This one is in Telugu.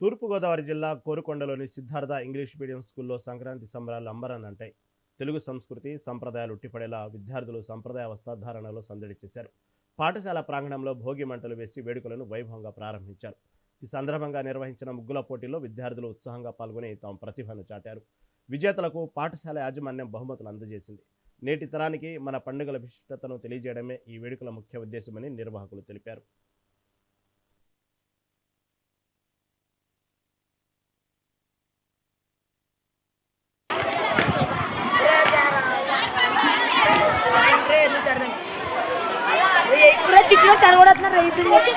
తూర్పుగోదావరి జిల్లా కోరుకొండలోని సిద్ధార్థ ఇంగ్లీష్ మీడియం స్కూల్లో సంక్రాంతి సంబరాలు అంబరాన్నంటాయి. తెలుగు సంస్కృతి సంప్రదాయాలు ఉట్టిపడేలా విద్యార్థులు సంప్రదాయ వస్త్రధారణలో సందడి చేశారు. పాఠశాల ప్రాంగణంలో భోగి మంటలు వేసి వేడుకలను వైభవంగా ప్రారంభించారు. ఈ సందర్భంగా నిర్వహించిన ముగ్గుల పోటీల్లో విద్యార్థులు ఉత్సాహంగా పాల్గొని తమ ప్రతిభను చాటారు. విజేతలకు పాఠశాల యాజమాన్యం బహుమతులు అందజేసింది. నేటి తరానికి మన పండుగల విశిష్టతను తెలియజేయడమే ఈ వేడుకల ముఖ్య ఉద్దేశమని నిర్వాహకులు తెలిపారు. चिकन चढ़वत ना रही थी नागल